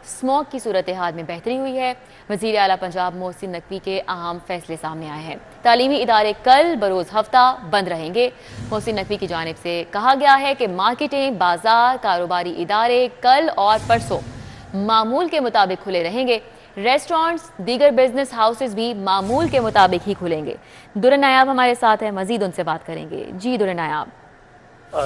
Smog की सूरत हाल में बेहतरी हुई है। वज़ीर आला पंजाब मोहसिन नकवी के अहम फैसले सामने आए हैं। तालीमी इदारे कल बरोज़ हफ्ता बंद रहेंगे। मोहसिन नकवी की जानिब से कहा गया है कि मार्केटिंग, बाजार, कारोबारी इदारे कल और परसों मामूल के मुताबिक खुले रहेंगे। रेस्टोरेंट्स, दीगर बिजनेस हाउसेज भी मामूल के मुताबिक ही खुलेंगे। दुर्र नायाब हमारे साथ है, मजीद उनसे बात करेंगे। जी दुर्र नायाब।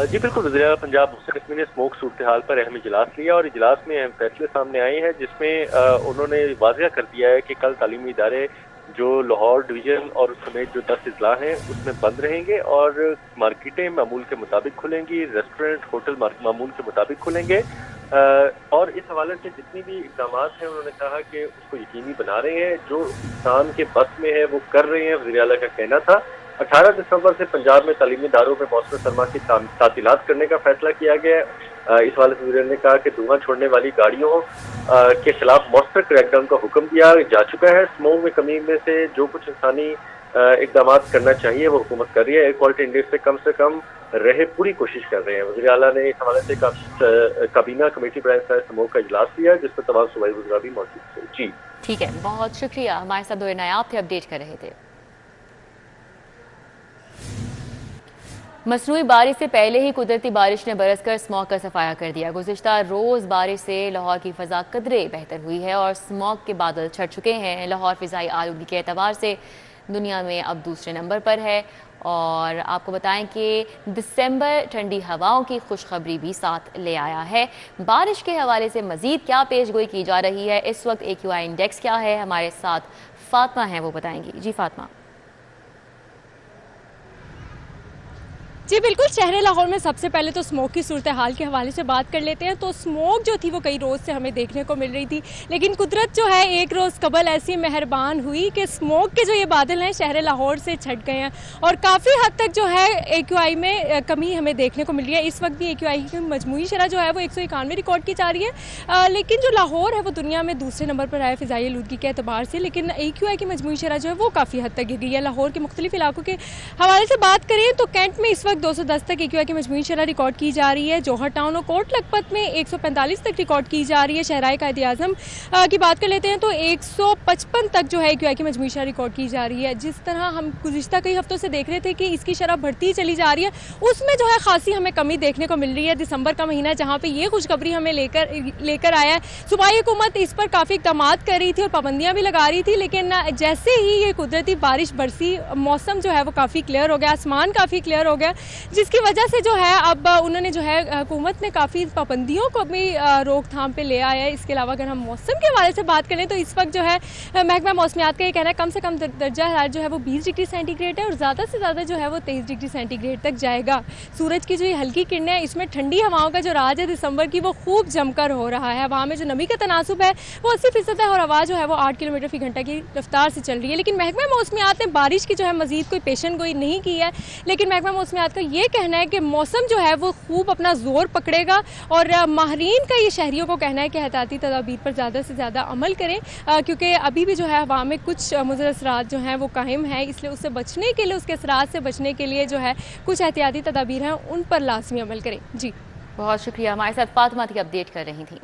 जी बिल्कुल, वज़ीर आला पंजाब मोहसिन नकवी ने स्मोक सूरत हाल पर अहम इजलास लिया और इजलास में अहम फैसले सामने आए हैं, जिसमें उन्होंने वाज़ेह कर दिया है कि कल तालीमी इदारे जो लाहौर डिवीजन और समेत जो 10 अजला हैं उसमें बंद रहेंगे और मार्केटें मामूल के मुताबिक खुलेंगी, रेस्टोरेंट, होटल मामूल के मुताबिक खुलेंगे। और इस हवाले से जितनी भी इक़दाम हैं उन्होंने कहा कि उसको यकीनी बना रहे हैं, जो इंसान के बस में है वो कर रहे हैं। वज़ीर आला का कहना था 18 दिसंबर से पंजाब में तालीमी इदारों में मौसम सरमा की तातीलात करने का फैसला किया गया है। इस हवाले से वज़ीर ने कहा कि धुआं छोड़ने वाली गाड़ियों के खिलाफ मौसर क्रैकडाउन का हुक्म दिया जा चुका है। स्मोक में कमी में से जो कुछ इंसानी इक़दाम करना चाहिए वो हुकूमत कर रही है। एयर क्वालिटी इंडेक्स से कम रहे पूरी कोशिश कर रहे हैं। वज़ीर आला ने इस हवाले से काबीना कमेटी बनाए स्मोक का इजलास किया, जिस पर तमाम सूबाई वज़रा भी मौजूद थे। जी ठीक है, बहुत शुक्रिया। हमारे साथ दुर्र नायाब थे, अपडेट कर रहे थे। मसनूई बारिश से पहले ही कुदरती बारिश ने बरसकर स्मॉग का सफाया कर दिया। गुज़िश्ता रोज़ बारिश से लाहौर की फ़ज़ा कदरे बेहतर हुई है और स्मॉग के बादल छट चुके हैं। लाहौर फ़िज़ाई आलूगी के एतबार से दुनिया में अब दूसरे नंबर पर है। और आपको बताएं कि दिसंबर ठंडी हवाओं की खुशखबरी भी साथ ले आया है। बारिश के हवाले से मज़ीद क्या पेशगोई की जा रही है, इस वक्त AQI इंडेक्स क्या है, हमारे साथ फातिमा हैं, वो बताएंगी। जी फातिमा। जी बिल्कुल, शहर लाहौर में सबसे पहले तो स्मोक की सूरत हाल के हवाले से बात कर लेते हैं। तो स्मोक जो थी वो कई रोज़ से हमें देखने को मिल रही थी, लेकिन कुदरत जो है एक रोज़ कबल ऐसी मेहरबान हुई कि स्मोक के जो ये बादल हैं शहर लाहौर से छट गए हैं और काफ़ी हद तक जो है AQI में कमी हमें देखने को मिल रही है। इस वक्त भी AQI की मजमूई शरह जो है वो 191 रिकॉर्ड की जा रही है, लेकिन जो लाहौर है वो दुनिया में दूसरे नंबर पर आया फ़िज़ाई आलूदगी के अतबार से। लेकिन AQI की मजमूई शरह जो है वो काफ़ी हद तक गिर गई है। लाहौर के मुख्तलिफ इलाकों के हवाले से बात करें तो कैंट में इस वक्त 210 तक AQI की मजमूई शरह रिकॉर्ड की जा रही है। जौहर टाउन और कोट लखपत में 145 तक रिकॉर्ड की जा रही है। शहराए कायद आज़म की बात कर लेते हैं तो 155 तक जो है AQI की मजमूई शरह रिकॉर्ड की जा रही है। जिस तरह हम गुज़िश्ता कई हफ्तों से देख रहे थे कि इसकी शरह बढ़ती चली जा रही है, उसमें जो है खासी हमें कमी देखने को मिल रही है। दिसंबर का महीना जहाँ पे ये खुशखबरी हमें लेकर आया है, सूबाई हुकूमत इस पर काफ़ी इक़दाम कर रही थी और पाबंदियाँ भी लगा रही थी, लेकिन जैसे ही ये कुदरती बारिश बरसी, मौसम जो है वो काफ़ी क्लियर हो गया, आसमान काफ़ी क्लियर हो गया, जिसकी वजह से जो है अब उन्होंने जो है हुकूमत ने काफ़ी पाबंदियों को भी रोकथाम पे ले आया है। इसके अलावा अगर हम मौसम के हवाले से बात करें तो इस वक्त जो है महकमा मौसमियात का ये कहना है कम से कम दर्जा हरारत जो है वो 20 डिग्री सेंटीग्रेड है और ज़्यादा से ज़्यादा जो है वो 23 डिग्री सेंटीग्रेड तक जाएगा। सूरज की जो ये हल्की किरणें हैं, इसमें ठंडी हवाओं का जो राज है दिसंबर की वो खूब जमकर हो रहा है। हवा में जो नमी का तनासुब है वो 80% है और हवा जो है वो 8 किलोमीटर फी घंटा की रफ्तार से चल रही है। लेकिन महकमा मौसमियात ने बारिश की जो है मजीद कोई पेशन गोई नहीं की है, लेकिन महकमा मौसमियात का ये कहना है कि मौसम जो है वो खूब अपना जोर पकड़ेगा और माहरीन का ये शहरियों को कहना है कि एहतियाती तदाबीर पर ज़्यादा से ज़्यादा अमल करें, क्योंकि अभी भी जो है हवा में कुछ मुज़र असरात जो हैं वो कायम है। इसलिए उससे बचने के लिए, उसके असरात से बचने के लिए जो है कुछ एहतियाती तदाबीर हैं उन पर लाजमी अमल करें। जी बहुत शुक्रिया। हमारे साथ फातिमा थी, अपडेट कर रही थी।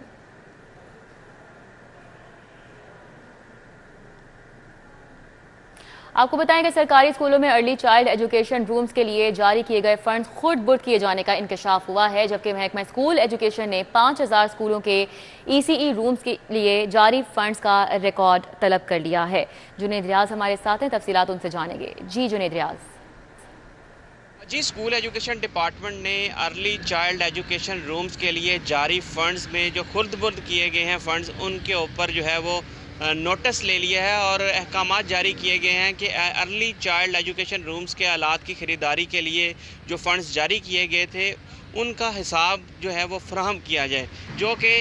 आपको बताएं कि सरकारी स्कूलों में अर्ली चाइल्ड एजुकेशन रूम्स के लिए जारी किए गए फंड्स खुद बुर्द किए जाने का इंकशाफ हुआ है, जबकि महकमा स्कूल एजुकेशन ने 5000 स्कूलों के ECE रूम्स के लिए जारी फंड्स का रिकॉर्ड तलब कर लिया है। जुनेद रियाज हमारे साथ हैं, तफसीलात उनसे जानेंगे। जी जुनेद रियाज। जी, स्कूल एजुकेशन डिपार्टमेंट ने अर्ली चाइल्ड एजुकेशन रूम्स के लिए जारी फंड्स में जो खुर्द बुर्द किए गए हैं फंड्स, उनके ऊपर जो है वो नोटिस ले लिया है और अहकामात जारी किए गए हैं कि अर्ली चाइल्ड एजुकेशन रूम्स के आलात की ख़रीदारी के लिए जो फ़ंड्स जारी किए गए थे उनका हिसाब जो है वो फ्राहम किया जाए, जो कि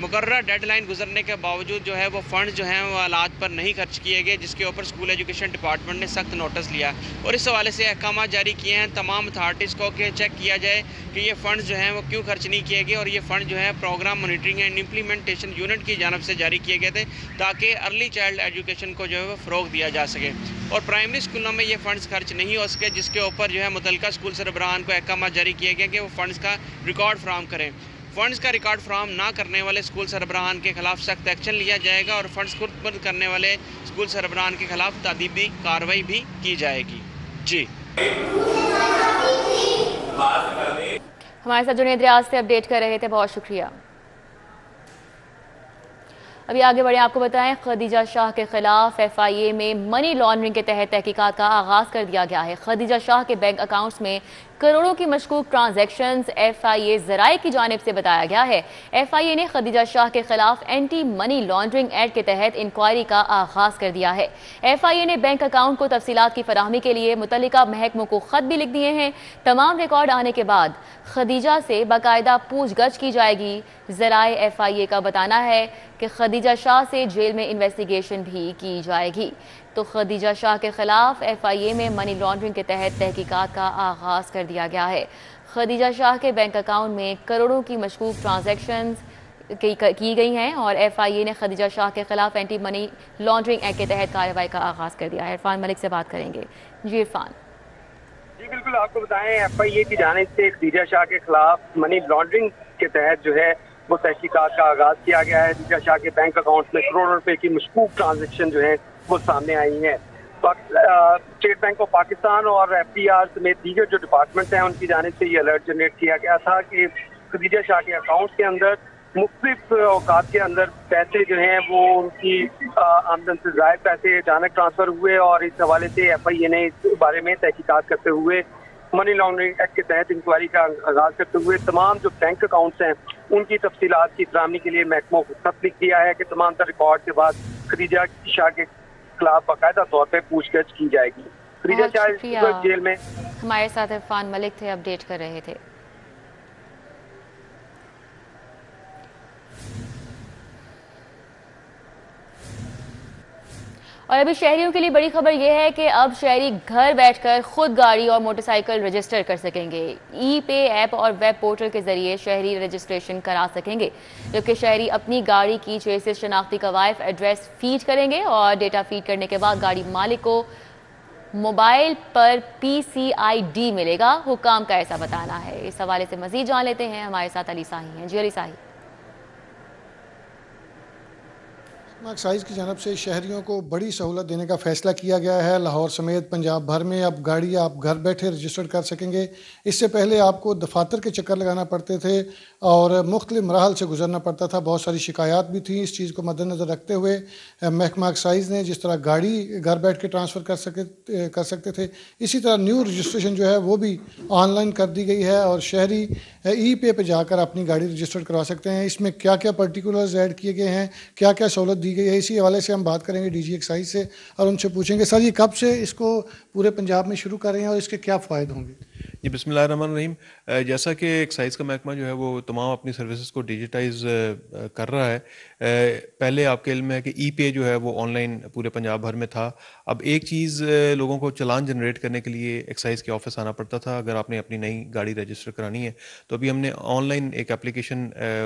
मुकर्रर डेडलाइन गुजरने के बावजूद जो है वो फ़ंड जो हैं वो आलात पर नहीं खर्च किए गए, जिसके ऊपर स्कूल एजुकेशन डिपार्टमेंट ने सख्त नोटिस लिया और इस हवाले से अहकाम जारी किए हैं तमाम अथॉरिटीज़ को कि चेक किया जाए कि ये फ़ंड जो हैं वो क्यों खर्च नहीं किए गए और ये फ़ंड जो है programme monitoring and implementation unit की जानब से जारी किए गए थे ताकि अर्ली चाइल्ड एजुकेशन को जो है वो फ़रोग दिया जा सके और प्राइमरी स्कूलों में ये फ़ंड्स खर्च नहीं हो सके, जिसके ऊपर जो है मुतल्लिका स्कूल सरबराहान को अहकाम जारी किए गए कि वो फ़ंड्स का रिकॉर्ड फराहम करें। फ़ंड्स का रिकॉर्ड फ्राहम ना करने वाले स्कूल सरबराहान के खिलाफ सख्त एक्शन लिया जाएगा और फंड्स खुर्द करने वाले स्कूल सरबराहान के खिलाफ तादीबी कार्रवाई भी की जाएगी। जी, हमारे साथ जुनेद रियाज से अपडेट कर रहे थे, बहुत शुक्रिया। अभी आगे बढ़े, आपको बताएं खदीजा शाह के खिलाफ FIA में मनी लॉन्ड्रिंग के तहत तहकीकात का आगाज कर दिया गया है। खदीजा शाह के बैंक अकाउंट्स में करोड़ों की मशकूक ट्रांजैक्शंस FIA ज़राए की जानिब से बताया गया है। FIA ने खदीजा शाह के खिलाफ एंटी मनी लॉन्ड्रिंग एक्ट के तहत इंक्वायरी का आगाज कर दिया है। FIA ने बैंक अकाउंट को तफसीलात की फराहमी के लिए मुतल्लिका महकमों को खत भी लिख दिए हैं। तमाम रिकॉर्ड आने के बाद खदीजा से बाकायदा पूछगछ की जाएगी। ज़राए FIA का बताना है कि खदीजा शाह से जेल में इन्वेस्टिगेशन भी की जाएगी। तो खदीजा शाह के खिलाफ FIA में मनी लॉन्ड्रिंग के तहत तहकीकात का आगाज कर दिया गया है। खदीजा शाह के बैंक अकाउंट में करोड़ों की मशकूक ट्रांजैक्शंस की गई हैं और FIA ने खदीजा शाह के खिलाफ एंटी मनी लॉन्ड्रिंग एक्ट के तहत कार्रवाई का आगाज कर दिया है। इरफान मलिक से बात करेंगे। जी इरफान। जी बिल्कुल, आपको बताएं FIA की जानिब से खदीजा शाह के खिलाफ मनी लॉन्ड्रिंग के तहत जो है वो तहकीकात का आगाज किया गया है। खदीजा शाह के बैंक अकाउंट में करोड़ों रुपए की मशकूक ट्रांजैक्शन जो है वो सामने आई हैं। स्टेट बैंक ऑफ पाकिस्तान और FDR समेत दीगर जो डिपार्टमेंट्स हैं उनकी जानिब से ये अलर्ट जनरेट किया गया था कि खदीजा शाह के अकाउंट के अंदर मुख्तलिफ औकात के अंदर पैसे जो हैं वो उनकी आमदन से ज़ायद पैसे अचानक ट्रांसफर हुए और इस हवाले से FIA ने इस बारे में तहकीकात करते हुए मनी लॉन्ड्रिंग एक्ट के तहत इंक्वायरी का आगाज करते हुए तमाम जो बैंक अकाउंट्स हैं उनकी तफसीलात की फराहमी के लिए महकमों को खत लिख दिया है कि तमाम तर रिकॉर्ड के बाद खदीजा शाह के खिलाफ बाकायदा तौर पर पूछगछ की जाएगी। खदीजा शाह जेल में। हमारे साथ इरफान मलिक थे, अपडेट कर रहे थे। और अभी शहरियों के लिए बड़ी खबर यह है कि अब शहरी घर बैठकर खुद गाड़ी और मोटरसाइकिल रजिस्टर कर सकेंगे। ई-पे ऐप और वेब पोर्टल के जरिए शहरी रजिस्ट्रेशन करा सकेंगे, जबकि शहरी अपनी गाड़ी की चेसिस, शनाख्ती कवायद, एड्रेस फीड करेंगे और डेटा फीड करने के बाद गाड़ी मालिक को मोबाइल पर PCID मिलेगा। हुकाम का ऐसा बताना है। इस हवाले से मजीद जान लेते हैं, हमारे साथ अली साही हैं। जी अली साही। एक्साइज की जानब से शहरियों को बड़ी सहूलत देने का फैसला किया गया है। लाहौर समेत पंजाब भर में अब गाड़ी आप घर बैठे रजिस्टर कर सकेंगे। इससे पहले आपको दफातर के चक्कर लगाना पड़ते थे और मुख्तलिफ मराहल से गुजरना पड़ता था। बहुत सारी शिकायत भी थी। इस चीज़ को मद्देनज़र रखते हुए महकमा एक्साइज ने जिस तरह गाड़ी घर बैठ के ट्रांसफ़र कर सकते थे, इसी तरह न्यू रजिस्ट्रेशन जो है वो भी ऑनलाइन कर दी गई है और शहरी ई-पे पे जाकर अपनी गाड़ी रजिस्टर करवा सकते हैं। इसमें क्या क्या पर्टिकुलर्स ऐड किए गए हैं, क्या क्या सहूलत दी गई है, इसी हवाले से हम बात करेंगे DG एक्साइज से और उनसे पूछेंगे सर ये कब से इसको पूरे पंजाब में शुरू कर रहे हैं और इसके क्या फ़ायदे होंगे। जी बिस्मिल्लाहिर्रहमानिर्रहीम। जैसा कि एक्साइज का महकमा जो है वो तमाम अपनी सर्विसेज को डिजिटाइज कर रहा है। पहले आपके इल्म है कि ई-पे जो है वो ऑनलाइन पूरे पंजाब भर में था। अब एक चीज़ लोगों को चालान जनरेट करने के लिए एक्साइज के ऑफिस आना पड़ता था अगर आपने अपनी नई गाड़ी रजिस्टर करानी है। तो अभी हमने ऑनलाइन एक एप्लीकेशन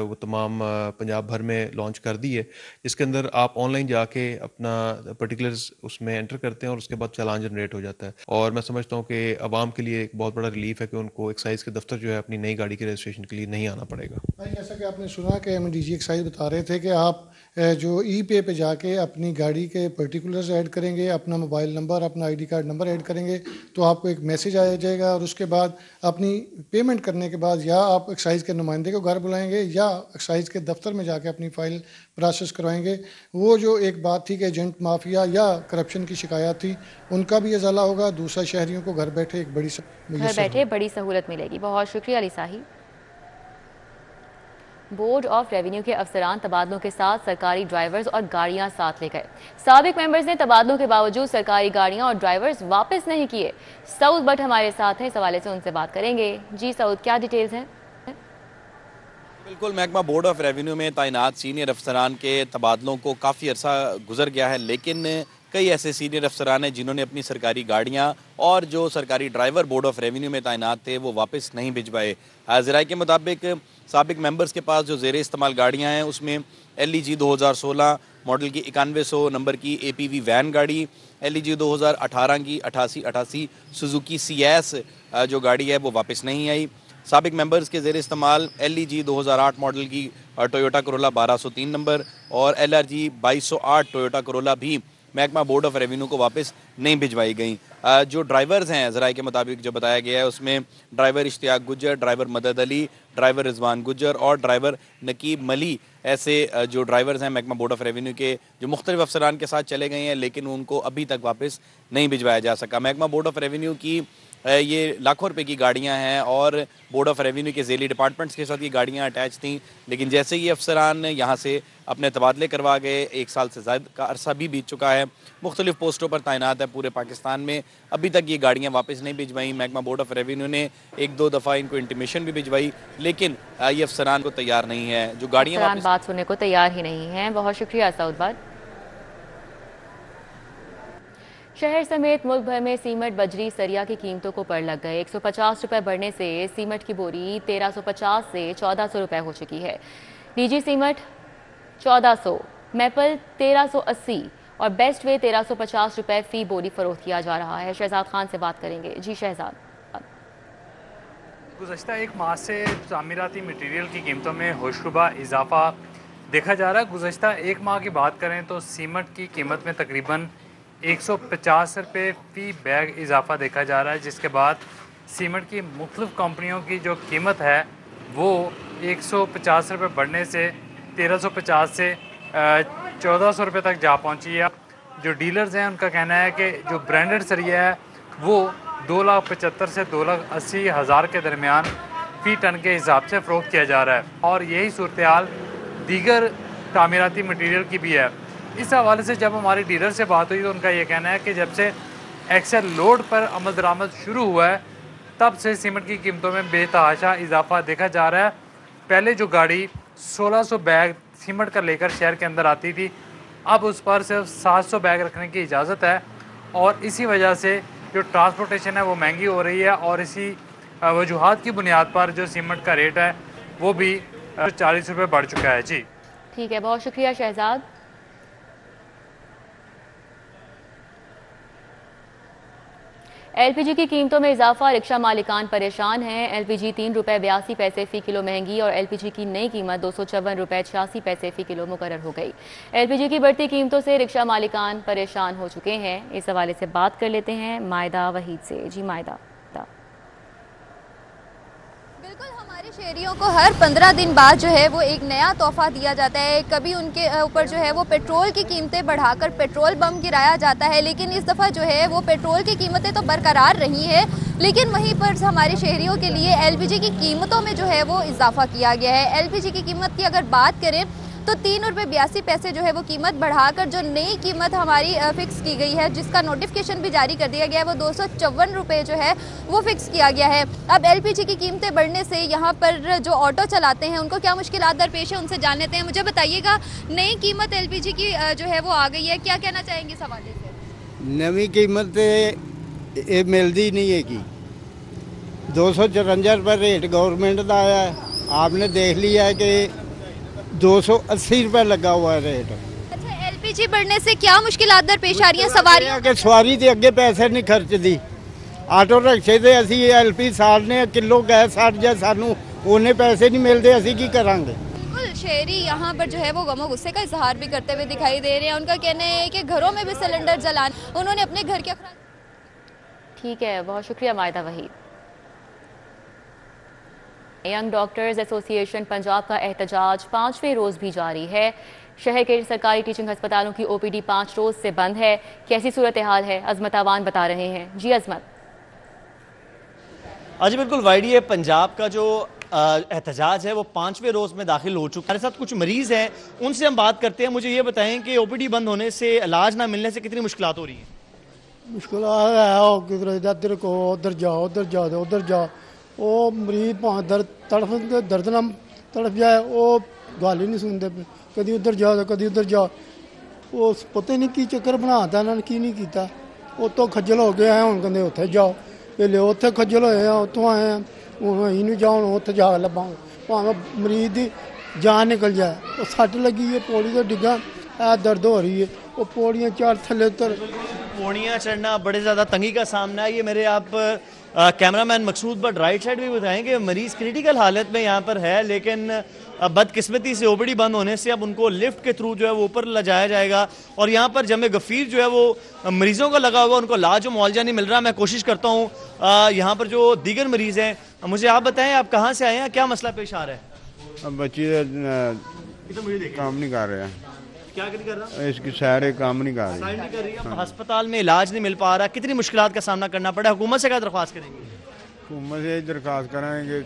वो तमाम पंजाब भर में लॉन्च कर दी है, जिसके अंदर आप ऑनलाइन जाके अपना पर्टिकुलर्स उसमें एंटर करते हैं और उसके बाद चालान जनरेट हो जाता है। और मैं समझता हूँ कि आवाम के लिए एक बहुत बड़ा रिलीफ है कि उनको एक्साइज के दफ्तर जो है अपनी नई गाड़ी के रजिस्ट्रेशन के लिए नहीं आना पड़ेगा। भाई जैसा कि आपने सुना कि हमें DG एक्साइज बता रहे थे कि आप जो ई-पे पे जाके अपनी गाड़ी के पर्टिकुलर्स ऐड करेंगे, अपना मोबाइल नंबर, अपना ID कार्ड नंबर ऐड करेंगे तो आपको एक मैसेज आ जाएगा और उसके बाद अपनी पेमेंट करने के बाद या आप एक्साइज के नुमाइंदे को घर बुलाएंगे या एक्साइज के दफ्तर में जाके अपनी फ़ाइल प्रोसेस करवाएंगे। वो जो एक बात थी कि एजेंट माफिया या करप्शन की शिकायत थी उनका भी इजाला होगा। दूसरा शहरियों को घर बैठे एक बड़ी सहूलत मिलेगी। बहुत शुक्रिया अली साही। बोर्ड ऑफ रेवेन्यू के अफसरान तबादलों के साथ सरकारी ड्राइवर्स और गाड़ियां साथ ले गए। साबिक मेंबर्स ने तबादलों के बावजूद सरकारी गाड़ियां और ड्राइवर्स वापस नहीं किए। सऊद बट हमारे साथ हैं, इस हवाले से उनसे बात करेंगे। जी सऊद, क्या डिटेल्स हैं? बिल्कुल, महकमा बोर्ड ऑफ रेवेन्यू में तैनात सीनियर अफसरान के तबादलों को काफ़ी अरसा गुजर गया है, लेकिन कई ऐसे सीनियर अफसरान हैं जिन्होंने अपनी सरकारी गाड़ियां और जो सरकारी ड्राइवर बोर्ड ऑफ रेवेन्यू में तैनात थे वो वापस नहीं भिजवाए। ज़राए के मुताबिक साबिक मेंबर्स के पास जो ज़ेर इस्तेमाल गाड़ियां हैं उसमें LEG 2016 मॉडल की 9100 नंबर की APV वैन गाड़ी, LEG 2018 की 8888 सुजुकी CS जो गाड़ी है वो वापस नहीं आई। साबिक मेंबर्स के ज़ेर इस्तेमाल LEG 2008 मॉडल की टोयोटा करोला 1203 नंबर और LRG 2208 टोयोटा करोला भी महकमा बोर्ड ऑफ रेवेन्यू को वापस नहीं भिजवाई गई। जो ड्राइवर्स हैं ज़राए के मुताबिक जो बताया गया है उसमें ड्राइवर इश्तियाक गुज्जर, ड्राइवर मदद अली, ड्राइवर रिजवान गुज्जर और ड्राइवर नकीब मली ऐसे जो ड्राइवर्स हैं महकमा बोर्ड ऑफ रेवेन्यू के जो मुख्तलिफ अफसरान के साथ चले गए हैं, लेकिन उनको अभी तक वापस नहीं भिजवाया जा सका। महकमा बोर्ड ऑफ रेवेन्यू की ये लाखों रुपए की गाड़ियां हैं और बोर्ड ऑफ रेवेन्यू के ज़ेली डिपार्टमेंट्स के साथ ये गाड़ियां अटैच थीं, लेकिन जैसे ही अफसरान यहाँ से अपने तबादले करवा गए, 1 साल से ज़्यादा का अरसा भी बीत चुका है, मुख्तलिफ पोस्टों पर तैनात है पूरे पाकिस्तान में, अभी तक ये गाड़ियाँ वापस नहीं भिजवाई। महकमा बोर्ड ऑफ रेवेन्यू ने 1-2 दफ़ा इनको इंटीमेशन भी भिजवाई, लेकिन ये अफसरान को तैयार नहीं है। जो गाड़ियाँ बात सुनने को तैयार ही नहीं है। बहुत शुक्रिया सऊद। शहर समेत मुल्क भर में सीमेंट, बजरी, सरिया की कीमतों को पर लग गए। 150 रुपए बढ़ने से सीमेंट की बोरी 1350 से 1400 रुपए हो चुकी है। डीजी सीमेंट 1400, मैपल 1380 और बेस्ट वे 1350 रुपए फी बोरी फरोख्त किया जा रहा है। शहजाद खान से बात करेंगे। जी शहजाद। गुज़श्ता एक माह से तामीराती मटीरियल की कीमतों में होशरुबा इजाफा देखा जा रहा है। गुज़श्ता एक माह की बात करें तो सीमेंट की कीमत में तकरीबन 150 रुपये फ़ी बैग इजाफा देखा जा रहा है, जिसके बाद सीमेंट की मुख्तलिफ कंपनियों की जो कीमत है वो 150 रुपये बढ़ने से 1350 से 1400 रुपये तक जा पहुंची है। जो डीलर्स हैं उनका कहना है कि जो ब्रांडेड सरिया है वो 2,75,000 से 2,80,000 के दरमियान फ़ी टन के हिसाब से फ़रोख्त किया जा रहा है और यही सूरत हाल दीगर तामीराती मटीरियल की भी है। इस हवाले से जब हमारे डीलर से बात हुई तो उनका ये कहना है कि जब से एक्सेल लोड पर अमल दरामद शुरू हुआ है तब से सीमेंट की कीमतों में बेतहाशा इजाफा देखा जा रहा है। पहले जो गाड़ी 1600 बैग सीमेंट का लेकर शहर के अंदर आती थी, अब उस पर सिर्फ 700 बैग रखने की इजाज़त है और इसी वजह से जो ट्रांसपोर्टेशन है वो महंगी हो रही है और इसी वजूहात की बुनियाद पर जो सीमेंट का रेट है वो भी 40 रुपये बढ़ चुका है। जी ठीक है, बहुत शुक्रिया शहजाद। LPG की कीमतों में इजाफा, रिक्शा मालिकान परेशान हैं। LPG 3 रुपये 82 पैसे फ़ी किलो महंगी और LPG की नई कीमत 254 रुपये 86 पैसे फ़ी किलो मुकर्रर हो गई। LPG की बढ़ती कीमतों से रिक्शा मालिकान परेशान हो चुके हैं। इस हवाले से बात कर लेते हैं मायदा वहीद से। जी मायदा। बिल्कुल, हमारे शहरियों को हर 15 दिन बाद जो है वो एक नया तोहफा दिया जाता है। कभी उनके ऊपर जो है वो पेट्रोल की कीमतें बढ़ाकर पेट्रोल बम गिराया जाता है, लेकिन इस दफ़ा जो है वो पेट्रोल की कीमतें तो बरकरार रही हैं, लेकिन वहीं पर हमारे शहरियों के लिए LPG की कीमतों में जो है वो इजाफा किया गया है। LPG की कीमत की अगर बात करें तो 3 रुपये 82 पैसे जो है वो कीमत बढ़ाकर जो नई कीमत हमारी फिक्स की गई है, जिसका नोटिफिकेशन भी जारी कर दिया गया है, वो 254 रुपये जो है वो फिक्स किया गया है। अब LPG की कीमतें बढ़ने से यहाँ पर जो ऑटो चलाते हैं उनको क्या मुश्किलात दरपेश है, उनसे जान लेते हैं। मुझे बताइएगा, नई कीमत LPG की जो है वो आ गई है, क्या कहना चाहेंगे इस हवाले से? नवी कीमत ये मिलती नहीं है कि 254 रुपये रेट गवर्नमेंट का आया है, आपने देख लिया है कि 280 रुपये लगा हुआ है रेट। अच्छा, LPG बढ़ने से क्या मुश्किलात दरपेश आ रही हैं सवारियों के? सवारी के अगे पैसे नहीं खर्चती, आटो रिक्शे से असी LP साड़ने किलो गैस सड़ जाए सानू उन्हें पैसे नहीं मिलते, असी की करांगे। बिल्कुल, शहरी यहाँ पर जो है वो गमो गुस्से का इजहार भी करते हुए दिखाई दे रहे हैं। उनका कहना है कि घरों में भी सिलेंडर जलान, उन्होंने अपने घर के ठीक है, बहुत शुक्रिया Maida Waheed. Young doctors association Punjab का एहतजाज 5वें रोज भी जारी है। शहर के सरकारी टीचिंग अस्पतालों की OPD 5 रोज से बंद है। कैसी सूरत हाल है, अजमत आवान बता रहे हैं। जी अजमत। जी बिल्कुल, YDA पंजाब का जो एहतजाज है वो 5वें रोज में दाखिल हो चुका है। हमारे साथ कुछ मरीज हैं, उनसे हम बात करते हैं। मुझे ये बताएं कि OPD बंद होने से, इलाज ना मिलने से कितनी मुश्किलात हो रही हैं? मुश्किल है, किधर इधर को उधर जाओ, उधर जाओ, उधर जाओ, वो मरीज दर्द ना तड़फ जाए, वो गल ही नहीं सुनते, कभी उधर जाओ तो कभी उधर जाओ, वो पता नहीं की चक्कर बनाता इन्होंने की नहीं किया। उतों खज्जल हो गए हैं, हूँ कहते उत्थे जाओ, पहले उत्थे खज्जल होए हैं, उतों आए हैं, हूँ अं नहीं जाओ, उत्थे जा लभा भावें मरीज की जान निकल जाए। वो सट लगी है, पौड़ी तो डिग्गा दर्द हो रही है, वो पौड़ियाँ चढ़ थले उतर। पौड़ियाँ चढ़ना बड़े ज़्यादा तंगी का सामना है। ये मेरे आप cameraman Maqsood but right side भी बताएंगे मरीज क्रिटिकल हालत में यहाँ पर है, लेकिन बदकिस्मती से ओपीडी बंद होने से अब उनको लिफ्ट के थ्रू जो है वो ऊपर ले जाया जाएगा और यहाँ पर जमे गफीर जो है वो मरीजों का लगा हुआ, उनको इलाज और मुआवजा नहीं मिल रहा। मैं कोशिश करता हूँ यहाँ पर जो दीगर मरीज हैं, मुझे आप बताएं आप कहाँ से आए हैं, क्या मसला पेश आ रहा है? अब बच्चे काम नहीं कर रहे हैं। क्या कर रहा है? इसकी सारे काम नहीं कर रही, साइड नहीं कर रही है। अस्पताल में इलाज नहीं मिल पा रहा, कितनी मुश्किलात का सामना करना पड़ा, हुकूमत से क्या दरख्वास्त करेंगे? हुकूमत से दरख्वास्त करांगे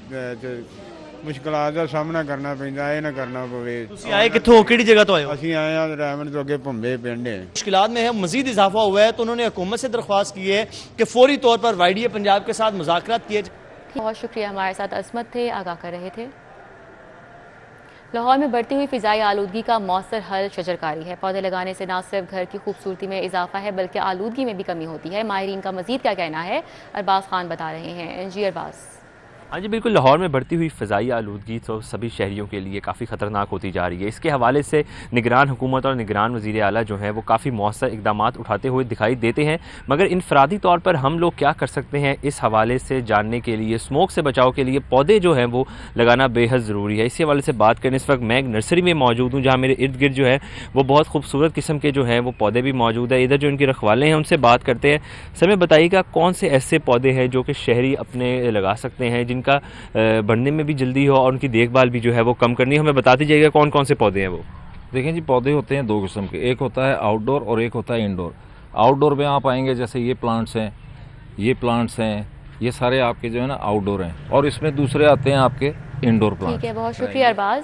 मुश्किलात का सामना करना पैंदा है, ना करना पवे। आए कितों किहड़ी जगह तो आए हो? असीं आए हैं रायमंड तो अगे भंबे पिंड है। मुश्किलात में है, मजीद इजाफा हुआ है तो उन्होंने हुकूमत से दरख्वास्त की है कि फौरी तौर पर YDA पंजाब के साथ मुज़ाकरात किए। बहुत शुक्रिया, हमारे साथ असमत थे, आगाह कर रहे थे। लाहौर में बढ़ती हुई फ़िज़ाई आलूदगी का मौसर हल शजरकारी है। पौधे लगाने से न सिर्फ घर की खूबसूरती में इजाफा है बल्कि आलूदगी में भी कमी होती है। माहिरीन का मजीद क्या कहना है, अरबाज खान बता रहे हैं। जी अरबाज। हाँ जी बिल्कुल, लाहौर में बढ़ती हुई फ़िज़ाई आलूदगी तो सभी शहरियों के लिए काफ़ी ख़तरनाक होती जा रही है। इसके हवाले से निगरान हुकूमत और निगरान वज़ीर आला जो हैं वो काफ़ी मौसर इक़दाम उठाते हुए दिखाई देते हैं, मगर इनफरादी तौर पर हम लोग क्या कर सकते हैं इस हवाले से जानने के लिए, स्मोक से बचाव के लिए पौधे जो हैं वो लगाना बेहद ज़रूरी है। इसी हवाले से बात करें, इस वक्त मैं एक नर्सरी में मौजूद हूँ जहाँ मेरे इर्द गिर्द जो है वो बहुत खूबसूरत किस्म के जो हैं वो पौधे भी मौजूद है। इधर जो इनके रखवाले हैं उनसे बात करते हैं। समय बताइएगा कौन से ऐसे पौधे हैं जो कि शहरी अपने लगा सकते हैं, जिनका बढ़ने में भी जल्दी हो और उनकी देखभाल भी जो है वो कम करनी है? हमें बता दीजिएगा कौन कौन से पौधे हैं वो। देखें जी, पौधे होते हैं दो किस्म के, एक होता है आउटडोर और एक होता है इंडोर। आउटडोर में आप आएंगे जैसे ये प्लांट्स हैं, ये सारे आपके जो है ना आउटडोर हैं, और इसमें दूसरे आते हैं आपके इंडोर प्लांट्स। ठीक है, बहुत शुक्रिया अरबाज।